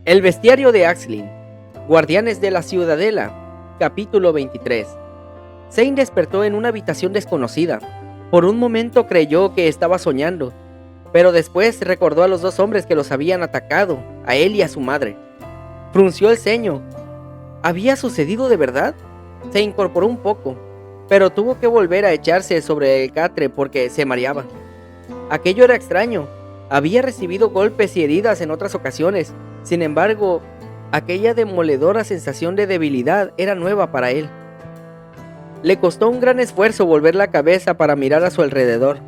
El bestiario de Axlin. Guardianes de la Ciudadela. Capítulo 23. Zane despertó en una habitación desconocida. Por un momento creyó que estaba soñando, pero después recordó a los dos hombres que los habían atacado, a él y a su madre. Frunció el ceño. ¿Había sucedido de verdad? Se incorporó un poco, pero tuvo que volver a echarse sobre el catre porque se mareaba. Aquello era extraño. Había recibido golpes y heridas en otras ocasiones. Sin embargo, aquella demoledora sensación de debilidad era nueva para él. Le costó un gran esfuerzo volver la cabeza para mirar a su alrededor.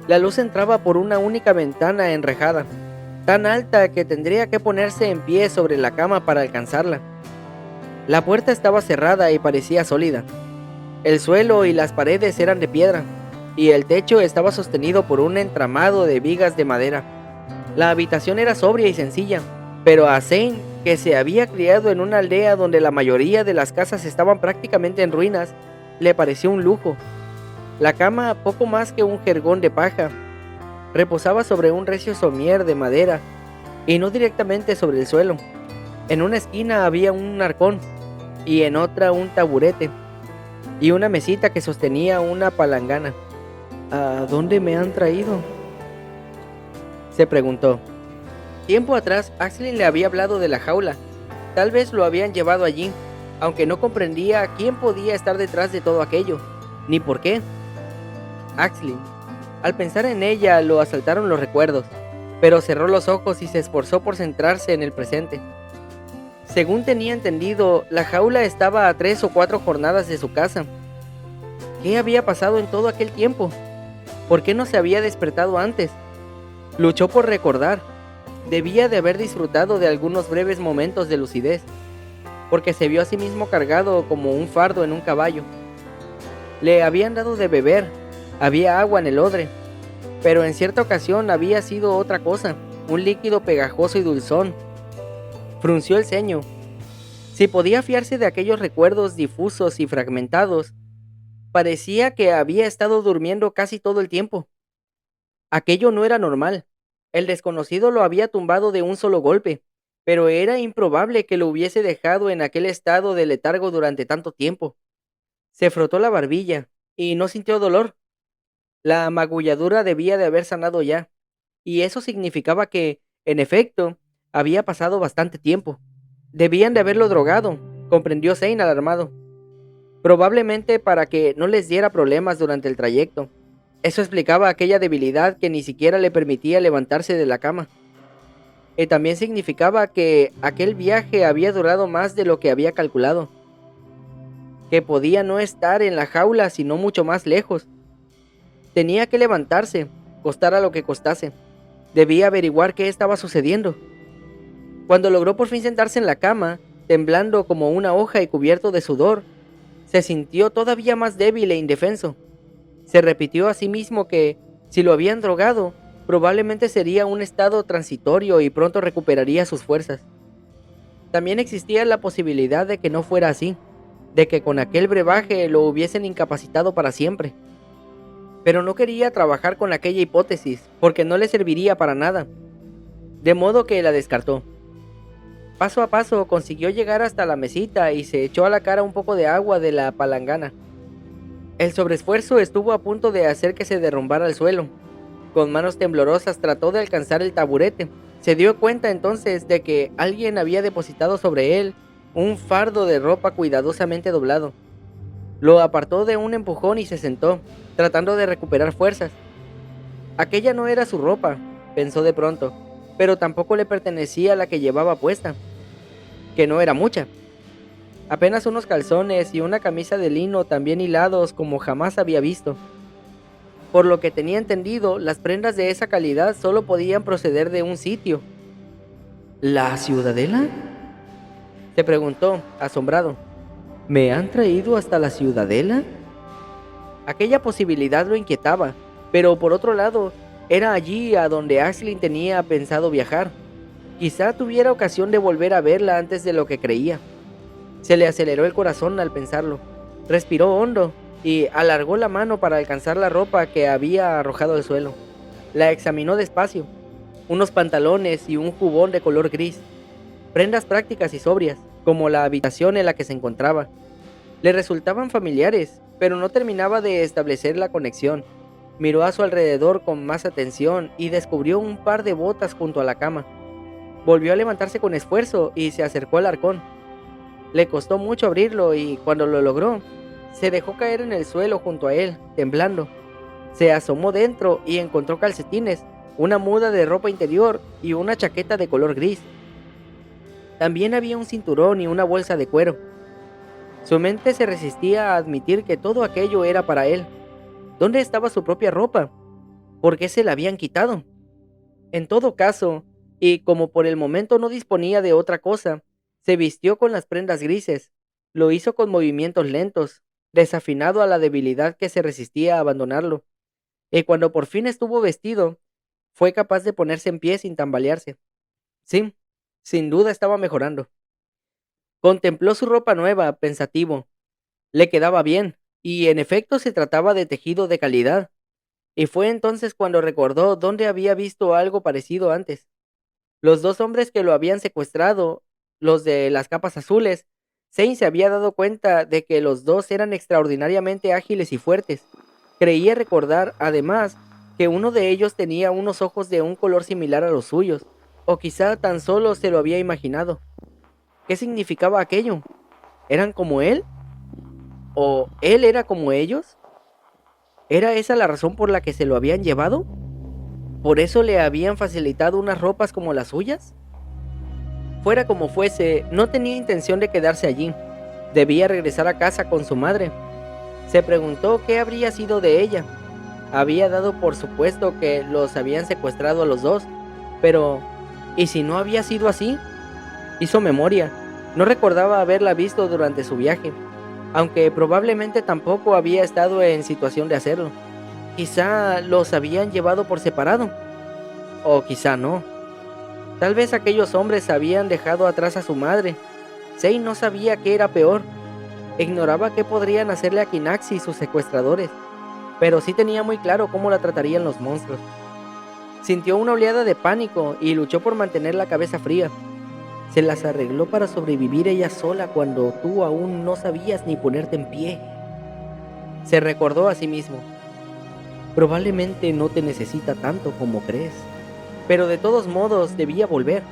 La luz entraba por una única ventana enrejada, tan alta que tendría que ponerse en pie sobre la cama para alcanzarla. La puerta estaba cerrada y parecía sólida. El suelo y las paredes eran de piedra, y el techo estaba sostenido por un entramado de vigas de madera. La habitación era sobria y sencilla, pero a Zane, que se había criado en una aldea donde la mayoría de las casas estaban prácticamente en ruinas, le pareció un lujo. La cama, poco más que un jergón de paja, reposaba sobre un recio somier de madera, y no directamente sobre el suelo. En una esquina había un arcón, y en otra un taburete, y una mesita que sostenía una palangana. ¿A dónde me han traído?, se preguntó. Tiempo atrás, Axlin le había hablado de la jaula. Tal vez lo habían llevado allí, aunque no comprendía quién podía estar detrás de todo aquello, ni por qué. Axlin. Al pensar en ella, lo asaltaron los recuerdos, pero cerró los ojos y se esforzó por centrarse en el presente. Según tenía entendido, la jaula estaba a 3 o 4 jornadas de su casa. ¿Qué había pasado en todo aquel tiempo? ¿Por qué no se había despertado antes? Luchó por recordar. Debía de haber disfrutado de algunos breves momentos de lucidez, porque se vio a sí mismo cargado como un fardo en un caballo. Le habían dado de beber, había agua en el odre, pero en cierta ocasión había sido otra cosa, un líquido pegajoso y dulzón. Frunció el ceño. Si podía fiarse de aquellos recuerdos difusos y fragmentados, parecía que había estado durmiendo casi todo el tiempo. Aquello no era normal. El desconocido lo había tumbado de un solo golpe, pero era improbable que lo hubiese dejado en aquel estado de letargo durante tanto tiempo. Se frotó la barbilla y no sintió dolor. La magulladura debía de haber sanado ya, y eso significaba que, en efecto, había pasado bastante tiempo. Debían de haberlo drogado, comprendió Zane alarmado. Probablemente para que no les diera problemas durante el trayecto. Eso explicaba aquella debilidad que ni siquiera le permitía levantarse de la cama. Y también significaba que aquel viaje había durado más de lo que había calculado. Que podía no estar en la jaula sino mucho más lejos. Tenía que levantarse, costara lo que costase. Debía averiguar qué estaba sucediendo. Cuando logró por fin sentarse en la cama, temblando como una hoja y cubierto de sudor, se sintió todavía más débil e indefenso. Se repitió a sí mismo que, si lo habían drogado, probablemente sería un estado transitorio y pronto recuperaría sus fuerzas. También existía la posibilidad de que no fuera así, de que con aquel brebaje lo hubiesen incapacitado para siempre. Pero no quería trabajar con aquella hipótesis, porque no le serviría para nada, de modo que la descartó. Paso a paso consiguió llegar hasta la mesita y se echó a la cara un poco de agua de la palangana. El sobreesfuerzo estuvo a punto de hacer que se derrumbara al suelo. Con manos temblorosas trató de alcanzar el taburete. Se dio cuenta entonces de que alguien había depositado sobre él un fardo de ropa cuidadosamente doblado. Lo apartó de un empujón y se sentó, tratando de recuperar fuerzas. Aquella no era su ropa, pensó de pronto, pero tampoco le pertenecía a la que llevaba puesta, que no era mucha. Apenas unos calzones y una camisa de lino tan bien hilados como jamás había visto. Por lo que tenía entendido, las prendas de esa calidad solo podían proceder de un sitio. ¿La Ciudadela?, se preguntó, asombrado. ¿Me han traído hasta la Ciudadela? Aquella posibilidad lo inquietaba, pero por otro lado, era allí a donde Axlin tenía pensado viajar. Quizá tuviera ocasión de volver a verla antes de lo que creía. Se le aceleró el corazón al pensarlo. Respiró hondo y alargó la mano para alcanzar la ropa que había arrojado al suelo. La examinó despacio. Unos pantalones y un jubón de color gris. Prendas prácticas y sobrias, como la habitación en la que se encontraba, le resultaban familiares, pero no terminaba de establecer la conexión. Miró a su alrededor con más atención y descubrió un par de botas junto a la cama. Volvió a levantarse con esfuerzo y se acercó al arcón. Le costó mucho abrirlo y cuando lo logró, se dejó caer en el suelo junto a él, temblando. Se asomó dentro y encontró calcetines, una muda de ropa interior y una chaqueta de color gris. También había un cinturón y una bolsa de cuero. Su mente se resistía a admitir que todo aquello era para él. ¿Dónde estaba su propia ropa? ¿Por qué se la habían quitado? En todo caso, y como por el momento no disponía de otra cosa, se vistió con las prendas grises. Lo hizo con movimientos lentos, desafinado a la debilidad que se resistía a abandonarlo. Y cuando por fin estuvo vestido, fue capaz de ponerse en pie sin tambalearse. Sí, sin duda estaba mejorando. Contempló su ropa nueva, pensativo. Le quedaba bien, y en efecto se trataba de tejido de calidad. Y fue entonces cuando recordó dónde había visto algo parecido antes. Los dos hombres que lo habían secuestrado, los de las capas azules, Zane se había dado cuenta de que los dos eran extraordinariamente ágiles y fuertes. Creía recordar, además, que uno de ellos tenía unos ojos de un color similar a los suyos, o quizá tan solo se lo había imaginado. ¿Qué significaba aquello? ¿Eran como él? ¿O él era como ellos? ¿Era esa la razón por la que se lo habían llevado? ¿Por eso le habían facilitado unas ropas como las suyas? Fuera como fuese, no tenía intención de quedarse allí. Debía regresar a casa con su madre. Se preguntó qué habría sido de ella. Había dado por supuesto que los habían secuestrado a los dos, pero ¿y si no había sido así? Hizo memoria. No recordaba haberla visto durante su viaje, aunque probablemente tampoco había estado en situación de hacerlo. Quizá los habían llevado por separado, o quizá no. Tal vez aquellos hombres habían dejado atrás a su madre. Zane no sabía qué era peor. Ignoraba qué podrían hacerle a Kinaxi y sus secuestradores, pero sí tenía muy claro cómo la tratarían los monstruos. Sintió una oleada de pánico y luchó por mantener la cabeza fría. Se las arregló para sobrevivir ella sola cuando tú aún no sabías ni ponerte en pie. Se recordó a sí mismo. Probablemente no te necesita tanto como crees, pero de todos modos debía volver.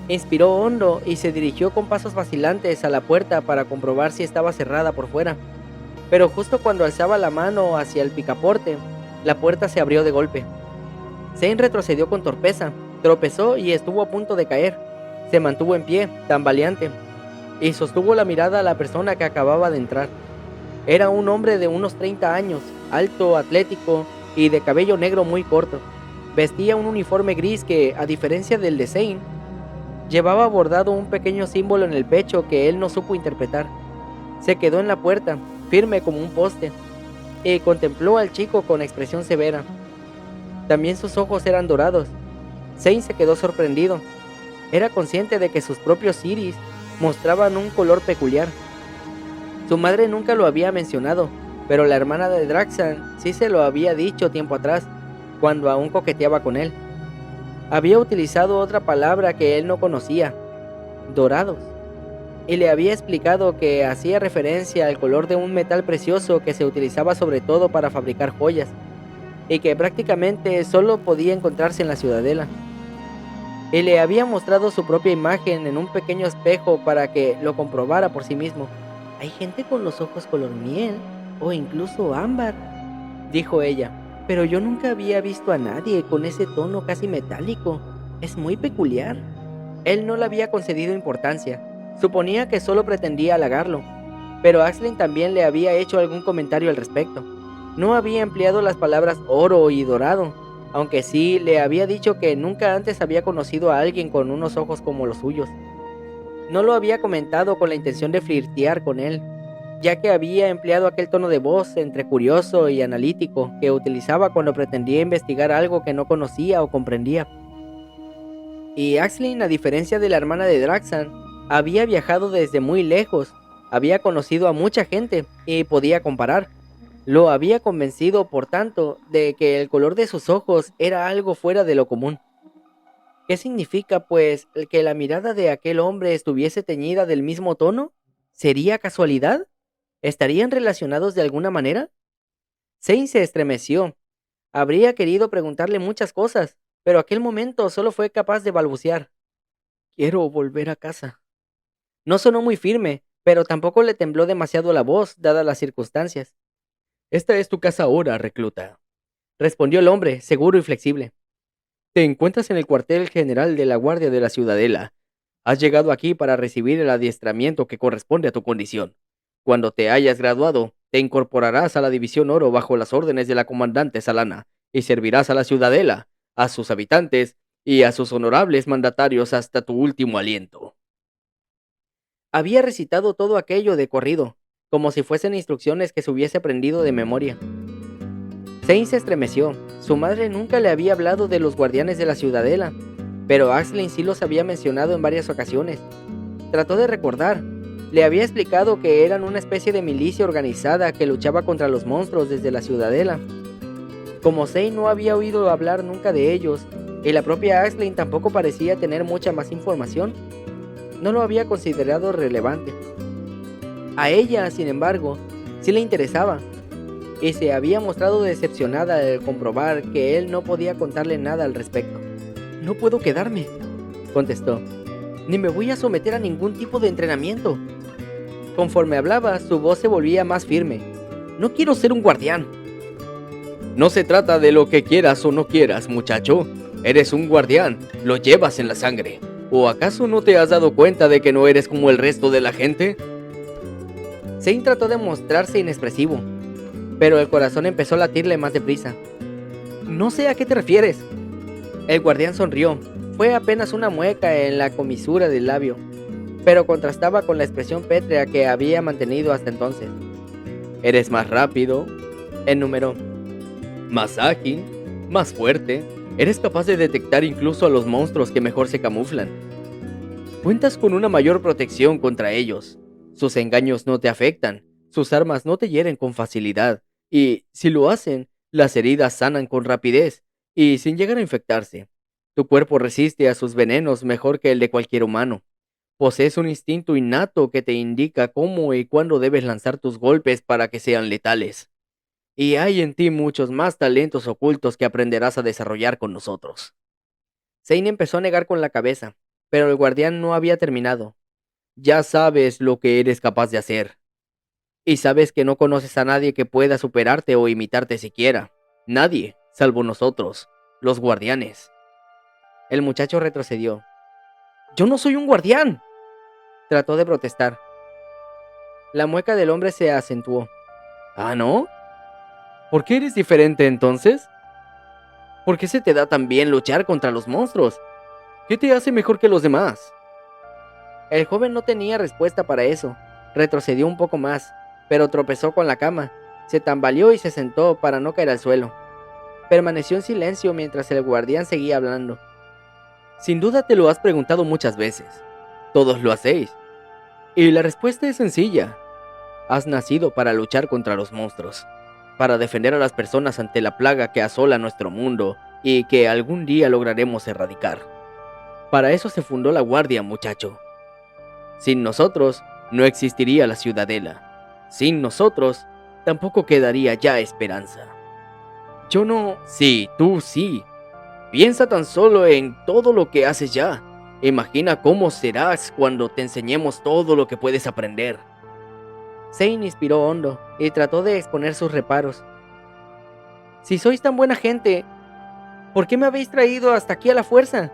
Inspiró hondo y se dirigió con pasos vacilantes a la puerta para comprobar si estaba cerrada por fuera. Pero justo cuando alzaba la mano hacia el picaporte, la puerta se abrió de golpe. Zane retrocedió con torpeza, tropezó y estuvo a punto de caer. Se mantuvo en pie, tambaleante, y sostuvo la mirada a la persona que acababa de entrar. Era un hombre de unos 30 años, alto, atlético y de cabello negro muy corto. Vestía un uniforme gris que, a diferencia del de Zane, llevaba bordado un pequeño símbolo en el pecho que él no supo interpretar. Se quedó en la puerta, firme como un poste, y contempló al chico con expresión severa. También sus ojos eran dorados. Zane se quedó sorprendido. Era consciente de que sus propios iris mostraban un color peculiar. Su madre nunca lo había mencionado, pero la hermana de Draxan sí se lo había dicho tiempo atrás, cuando aún coqueteaba con él. Había utilizado otra palabra que él no conocía, dorados, y le había explicado que hacía referencia al color de un metal precioso que se utilizaba sobre todo para fabricar joyas, y que prácticamente solo podía encontrarse en la ciudadela. Y le había mostrado su propia imagen en un pequeño espejo para que lo comprobara por sí mismo. Hay gente con los ojos color miel, o incluso ámbar, dijo ella, pero yo nunca había visto a nadie con ese tono casi metálico. Es muy peculiar. Él no le había concedido importancia. Suponía que solo pretendía halagarlo, pero Aisling también le había hecho algún comentario al respecto. No había empleado las palabras oro y dorado, aunque sí le había dicho que nunca antes había conocido a alguien con unos ojos como los suyos. No lo había comentado con la intención de flirtear con él, ya que había empleado aquel tono de voz entre curioso y analítico que utilizaba cuando pretendía investigar algo que no conocía o comprendía. Y Aisling, a diferencia de la hermana de Draxan, había viajado desde muy lejos, había conocido a mucha gente y podía comparar. Lo había convencido, por tanto, de que el color de sus ojos era algo fuera de lo común. ¿Qué significa, pues, el que la mirada de aquel hombre estuviese teñida del mismo tono? ¿Sería casualidad? ¿Estarían relacionados de alguna manera? Zane se estremeció. Habría querido preguntarle muchas cosas, pero aquel momento solo fue capaz de balbucear. Quiero volver a casa. No sonó muy firme, pero tampoco le tembló demasiado la voz, dadas las circunstancias. Esta es tu casa ahora, recluta, respondió el hombre, seguro y flexible. Te encuentras en el cuartel general de la Guardia de la Ciudadela. Has llegado aquí para recibir el adiestramiento que corresponde a tu condición. Cuando te hayas graduado, te incorporarás a la División Oro bajo las órdenes de la comandante Salana y servirás a la Ciudadela, a sus habitantes y a sus honorables mandatarios hasta tu último aliento. Había recitado todo aquello de corrido, como si fuesen instrucciones que se hubiese aprendido de memoria. Zane se estremeció. Su madre nunca le había hablado de los guardianes de la ciudadela, pero Aisling sí los había mencionado en varias ocasiones. Trató de recordar. Le había explicado que eran una especie de milicia organizada que luchaba contra los monstruos desde la ciudadela. Como Zane no había oído hablar nunca de ellos, y la propia Aisling tampoco parecía tener mucha más información, no lo había considerado relevante. A ella, sin embargo, sí le interesaba, y se había mostrado decepcionada al comprobar que él no podía contarle nada al respecto. No puedo quedarme, contestó, ni me voy a someter a ningún tipo de entrenamiento. Conforme hablaba, su voz se volvía más firme. No quiero ser un guardián. No se trata de lo que quieras o no quieras, muchacho. Eres un guardián, lo llevas en la sangre. ¿O acaso no te has dado cuenta de que no eres como el resto de la gente? Zane trató de mostrarse inexpresivo, pero el corazón empezó a latirle más deprisa. No sé a qué te refieres. El guardián sonrió. Fue apenas una mueca en la comisura del labio, pero contrastaba con la expresión pétrea que había mantenido hasta entonces. Eres más rápido, enumeró, más ágil, más fuerte. Eres capaz de detectar incluso a los monstruos que mejor se camuflan. Cuentas con una mayor protección contra ellos. Sus engaños no te afectan, sus armas no te hieren con facilidad, y, si lo hacen, las heridas sanan con rapidez y sin llegar a infectarse. Tu cuerpo resiste a sus venenos mejor que el de cualquier humano. Posees un instinto innato que te indica cómo y cuándo debes lanzar tus golpes para que sean letales. Y hay en ti muchos más talentos ocultos que aprenderás a desarrollar con nosotros. Zane empezó a negar con la cabeza, pero el guardián no había terminado. Ya sabes lo que eres capaz de hacer. Y sabes que no conoces a nadie que pueda superarte o imitarte siquiera. Nadie, salvo nosotros, los guardianes. El muchacho retrocedió. ¡Yo no soy un guardián!, trató de protestar. La mueca del hombre se acentuó. ¿Ah, no? ¿Por qué eres diferente entonces? ¿Por qué se te da tan bien luchar contra los monstruos? ¿Qué te hace mejor que los demás? El joven no tenía respuesta para eso. Retrocedió un poco más, pero tropezó con la cama. Se tambaleó y se sentó para no caer al suelo. Permaneció en silencio mientras el guardián seguía hablando. Sin duda te lo has preguntado muchas veces. Todos lo hacéis. Y la respuesta es sencilla. Has nacido para luchar contra los monstruos, para defender a las personas ante la plaga que asola nuestro mundo y que algún día lograremos erradicar. Para eso se fundó la Guardia, muchacho. Sin nosotros, no existiría la Ciudadela. Sin nosotros, tampoco quedaría ya esperanza. Yo no... Sí, tú sí. Piensa tan solo en todo lo que haces ya. Imagina cómo serás cuando te enseñemos todo lo que puedes aprender. Zane inspiró hondo y trató de exponer sus reparos. Si sois tan buena gente, ¿por qué me habéis traído hasta aquí a la fuerza?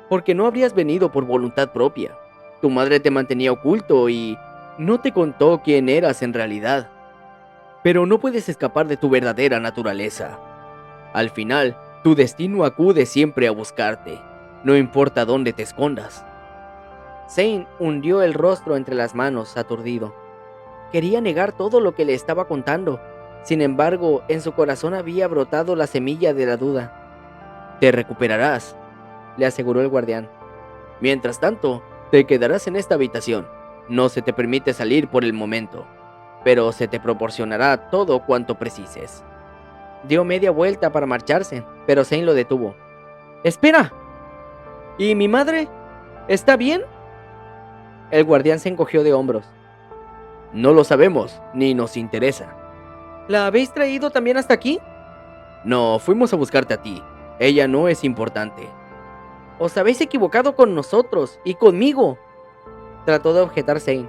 Porque no habrías venido por voluntad propia. Tu madre te mantenía oculto y no te contó quién eras en realidad. Pero no puedes escapar de tu verdadera naturaleza. Al final, tu destino acude siempre a buscarte, no importa dónde te escondas. Zane hundió el rostro entre las manos, aturdido. Quería negar todo lo que le estaba contando. Sin embargo, en su corazón había brotado la semilla de la duda. Te recuperarás, le aseguró el guardián. Mientras tanto, te quedarás en esta habitación. No se te permite salir por el momento, pero se te proporcionará todo cuanto precises. Dio media vuelta para marcharse, pero Zane lo detuvo. ¡Espera! ¿Y mi madre? ¿Está bien? El guardián se encogió de hombros. No lo sabemos, ni nos interesa. ¿La habéis traído también hasta aquí? No, fuimos a buscarte a ti. Ella no es importante. Os habéis equivocado con nosotros y conmigo, trató de objetar Zane.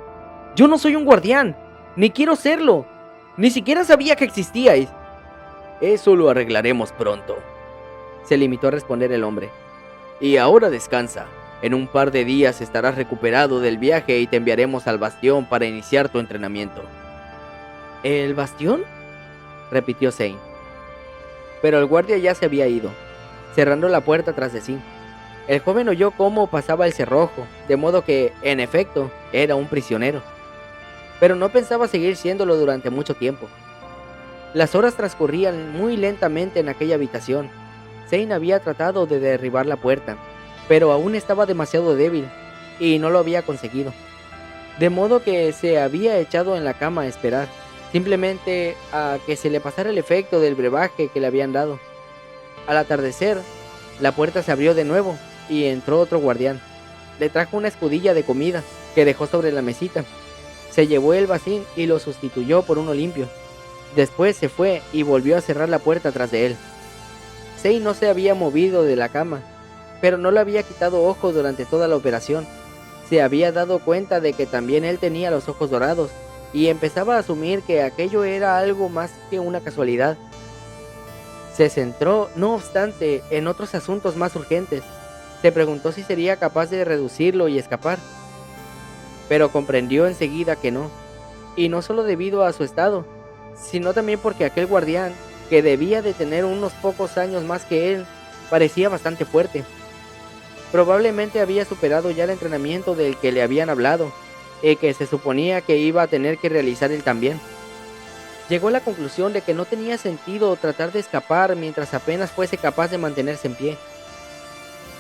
Yo no soy un guardián, ni quiero serlo. Ni siquiera sabía que existíais. Eso lo arreglaremos pronto, se limitó a responder el hombre. Y ahora descansa. En un par de días estarás recuperado del viaje y te enviaremos al bastión para iniciar tu entrenamiento. ¿El bastión?, repitió Zane. Pero el guardia ya se había ido, cerrando la puerta tras de sí. El joven oyó cómo pasaba el cerrojo, de modo que, en efecto, era un prisionero. Pero no pensaba seguir siéndolo durante mucho tiempo. Las horas transcurrían muy lentamente en aquella habitación. Zane había tratado de derribar la puerta, pero aún estaba demasiado débil, y no lo había conseguido. De modo que se había echado en la cama a esperar, simplemente a que se le pasara el efecto del brebaje que le habían dado. Al atardecer, la puerta se abrió de nuevo, y entró otro guardián. Le trajo una escudilla de comida, que dejó sobre la mesita. Se llevó el bacín y lo sustituyó por uno limpio. Después se fue y volvió a cerrar la puerta tras de él. Zane no se había movido de la cama, pero no le había quitado ojo durante toda la operación. Se había dado cuenta de que también él tenía los ojos dorados, y empezaba a asumir que aquello era algo más que una casualidad. Se centró, no obstante, en otros asuntos más urgentes. Se preguntó si sería capaz de reducirlo y escapar, pero comprendió enseguida que no, y no solo debido a su estado, sino también porque aquel guardián, que debía de tener unos pocos años más que él, parecía bastante fuerte. Probablemente había superado ya el entrenamiento del que le habían hablado, y que se suponía que iba a tener que realizar él también. Llegó a la conclusión de que no tenía sentido tratar de escapar mientras apenas fuese capaz de mantenerse en pie.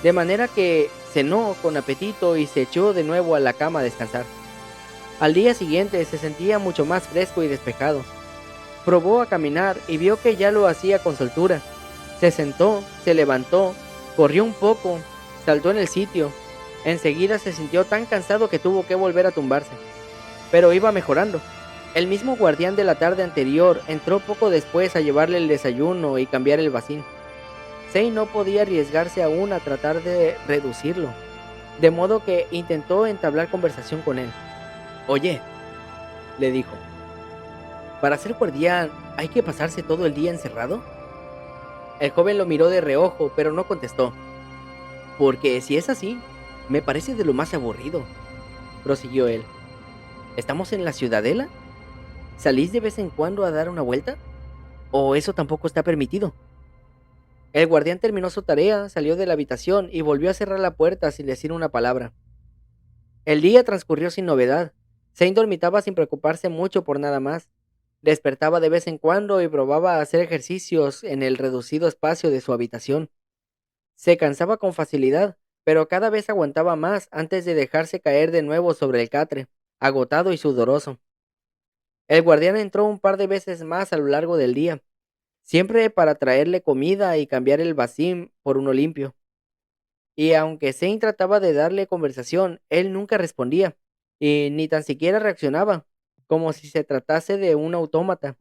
De manera que cenó con apetito y se echó de nuevo a la cama a descansar. Al día siguiente se sentía mucho más fresco y despejado. Probó a caminar y vio que ya lo hacía con soltura. Se sentó, se levantó, corrió un poco, saltó en el sitio. Enseguida se sintió tan cansado que tuvo que volver a tumbarse. Pero iba mejorando. El mismo guardián de la tarde anterior entró poco después a llevarle el desayuno y cambiar el bacín. Zane no podía arriesgarse aún a tratar de reducirlo, de modo que intentó entablar conversación con él. «Oye», le dijo, «¿para ser guardián hay que pasarse todo el día encerrado?» El joven lo miró de reojo, pero no contestó. «Porque si es así, me parece de lo más aburrido», prosiguió él. «¿Estamos en la ciudadela? ¿Salís de vez en cuando a dar una vuelta? ¿O eso tampoco está permitido?» El guardián terminó su tarea, salió de la habitación y volvió a cerrar la puerta sin decir una palabra. El día transcurrió sin novedad. Zane dormitaba sin preocuparse mucho por nada más. Despertaba de vez en cuando y probaba hacer ejercicios en el reducido espacio de su habitación. Se cansaba con facilidad, pero cada vez aguantaba más antes de dejarse caer de nuevo sobre el catre, agotado y sudoroso. El guardián entró un par de veces más a lo largo del día, siempre para traerle comida y cambiar el bacín por uno limpio. Y aunque Zane trataba de darle conversación, él nunca respondía, y ni tan siquiera reaccionaba, como si se tratase de un autómata.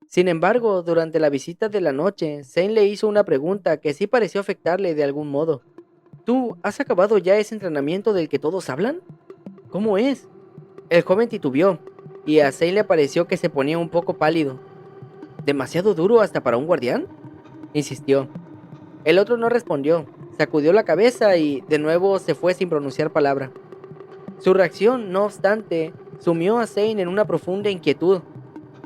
Sin embargo, durante la visita de la noche, Zane le hizo una pregunta que sí pareció afectarle de algún modo. «¿Tú has acabado ya ese entrenamiento del que todos hablan? ¿Cómo es?» El joven titubeó, y a Zane le pareció que se ponía un poco pálido. «¿Demasiado duro hasta para un guardián?», insistió. El otro no respondió, sacudió la cabeza y de nuevo se fue sin pronunciar palabra. Su reacción, no obstante, sumió a Zane en una profunda inquietud.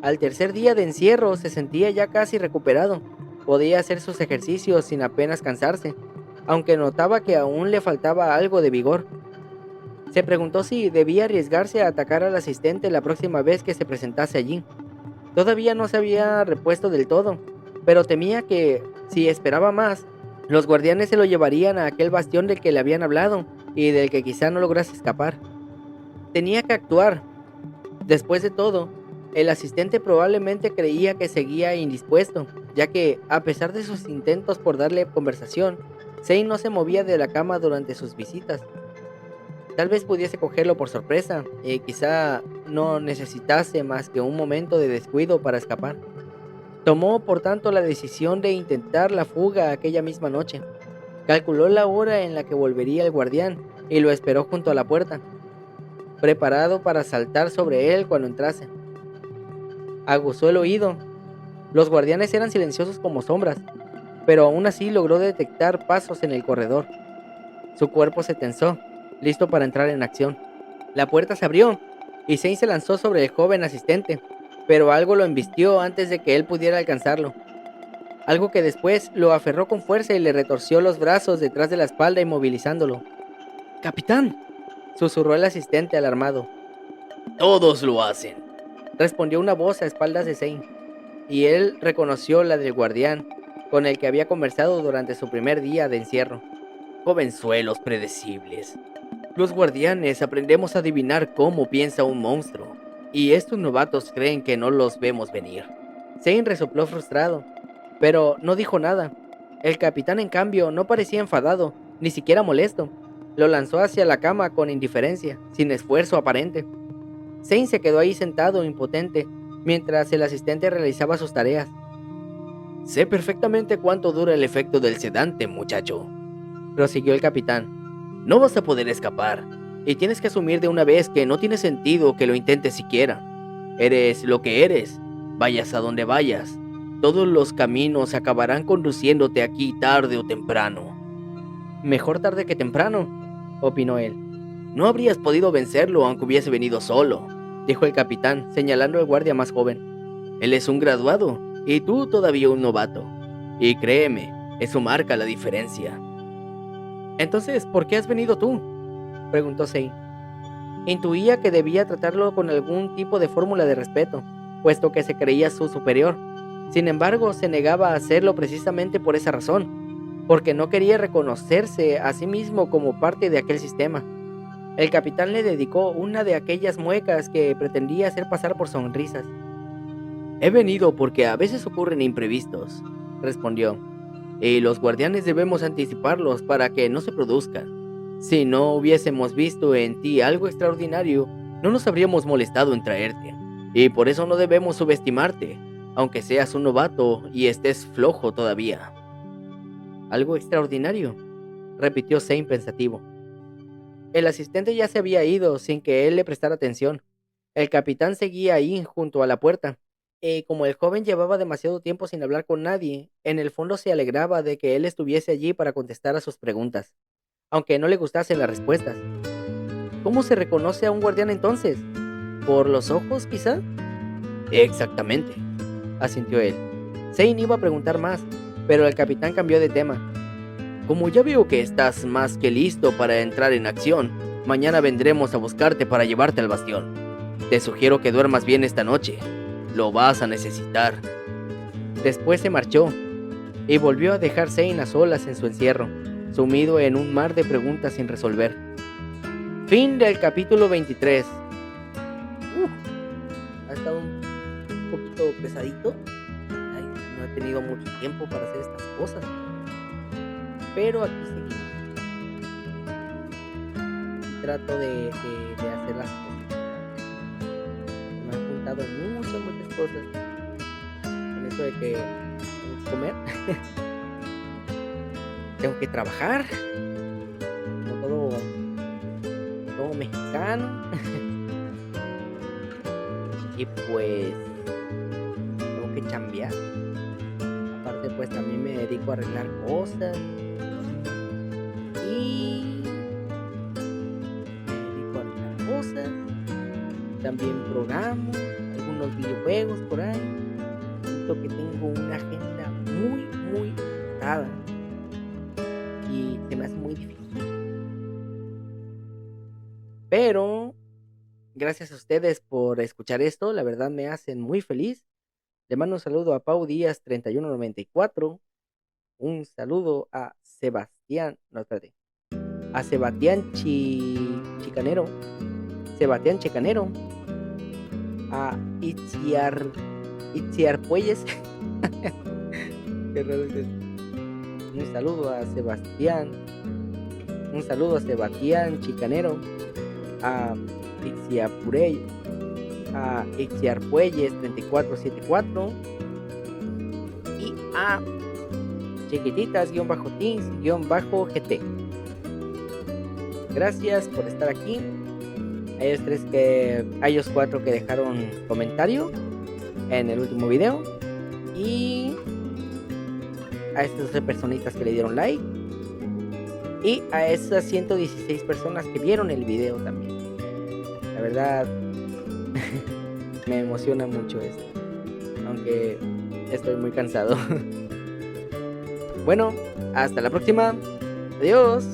Al tercer día de encierro se sentía ya casi recuperado. Podía hacer sus ejercicios sin apenas cansarse, aunque notaba que aún le faltaba algo de vigor. Se preguntó si debía arriesgarse a atacar al asistente la próxima vez que se presentase allí. Todavía no se había repuesto del todo, pero temía que, si esperaba más, los guardianes se lo llevarían a aquel bastión del que le habían hablado y del que quizá no lograse escapar. Tenía que actuar. Después de todo, el asistente probablemente creía que seguía indispuesto, ya que, a pesar de sus intentos por darle conversación, Zane no se movía de la cama durante sus visitas. Tal vez pudiese cogerlo por sorpresa, y quizá no necesitase más que un momento de descuido para escapar. Tomó, por tanto, la decisión de intentar la fuga aquella misma noche. Calculó la hora en la que volvería el guardián y lo esperó junto a la puerta, preparado para saltar sobre él cuando entrase. Aguzó el oído. Los guardianes eran silenciosos como sombras, pero aún así logró detectar pasos en el corredor. Su cuerpo se tensó, listo para entrar en acción. La puerta se abrió y Zane se lanzó sobre el joven asistente, pero algo lo embistió antes de que él pudiera alcanzarlo. Algo que después lo aferró con fuerza y le retorció los brazos detrás de la espalda, inmovilizándolo. «¡Capitán!», susurró el asistente alarmado. Todos lo hacen. Respondió una voz a espaldas de Zane, y él reconoció la del guardián, con el que había conversado durante su primer día de encierro. Jovenzuelos predecibles. Los guardianes aprendemos a adivinar cómo piensa un monstruo, y estos novatos creen que no los vemos venir. Zane resopló frustrado, pero no dijo nada. El capitán, en cambio, no parecía enfadado, ni siquiera molesto. Lo lanzó hacia la cama con indiferencia, sin esfuerzo aparente. Zane se quedó ahí sentado, impotente, mientras el asistente realizaba sus tareas. Sé perfectamente cuánto dura el efecto del sedante, muchacho, prosiguió el capitán. No vas a poder escapar, y tienes que asumir de una vez que no tiene sentido que lo intentes siquiera. Eres lo que eres, vayas a donde vayas. Todos los caminos acabarán conduciéndote aquí tarde o temprano. Mejor tarde que temprano, opinó él. No habrías podido vencerlo aunque hubiese venido solo, dijo el capitán, señalando al guardia más joven. Él es un graduado, y tú todavía un novato. Y créeme, eso marca la diferencia. Entonces, ¿por qué has venido tú?, preguntó Zane. Intuía que debía tratarlo con algún tipo de fórmula de respeto, puesto que se creía su superior. Sin embargo, se negaba a hacerlo precisamente por esa razón, porque no quería reconocerse a sí mismo como parte de aquel sistema. El capitán le dedicó una de aquellas muecas que pretendía hacer pasar por sonrisas. He venido porque a veces ocurren imprevistos, respondió, y los guardianes debemos anticiparlos para que no se produzcan. Si no hubiésemos visto en ti algo extraordinario, no nos habríamos molestado en traerte, y por eso no debemos subestimarte, aunque seas un novato y estés flojo todavía. ¿Algo extraordinario?, repitió Zane pensativo. El asistente ya se había ido sin que él le prestara atención. El capitán seguía ahí junto a la puerta. Como el joven llevaba demasiado tiempo sin hablar con nadie, en el fondo se alegraba de que él estuviese allí para contestar a sus preguntas, aunque no le gustasen las respuestas. ¿Cómo se reconoce a un guardián entonces? ¿Por los ojos, quizá? Exactamente, asintió él. Zane iba a preguntar más, pero el capitán cambió de tema. Como ya veo que estás más que listo para entrar en acción, mañana vendremos a buscarte para llevarte al bastión. Te sugiero que duermas bien esta noche. Lo vas a necesitar. Después se marchó y volvió a dejar Zane a solas en su encierro, sumido en un mar de preguntas sin resolver. Fin del capítulo 23. Ha estado un poquito pesadito. Ay, no he tenido mucho tiempo para hacer estas cosas, pero aquí seguimos. Trato de hacer las cosas. Me han juntado muchas cosas con eso de que tengo que comer. Tengo que trabajar, como todo mexicano. Y pues tengo que chambear. Aparte, pues también me dedico a arreglar cosas. Y me dedico a arreglar cosas. También programo algunos videojuegos por ahí. Siento que tengo una agenda muy apretada y se me hace muy difícil. Pero gracias a ustedes por escuchar esto, la verdad me hacen muy feliz. Le mando un saludo a Pau Díaz 3194. Un saludo a Sebastián, no, espérate, a Sebastián Chicanero, Sebastián Checanero, a Itziar Puelles, qué raro es eso, Un saludo a Sebastián. Un saludo a Sebastián Chicanero. A Ixiapurey. A Ixiarpuelles 3474. Y a Chiquititas-Tins-GT. Gracias por estar aquí. A ellos 4 que dejaron comentario en el último video. Y a estas 12 personitas que le dieron like. Y a esas 116 personas que vieron el video también. La verdad, me emociona mucho esto. Aunque estoy muy cansado. Bueno, hasta la próxima. Adiós.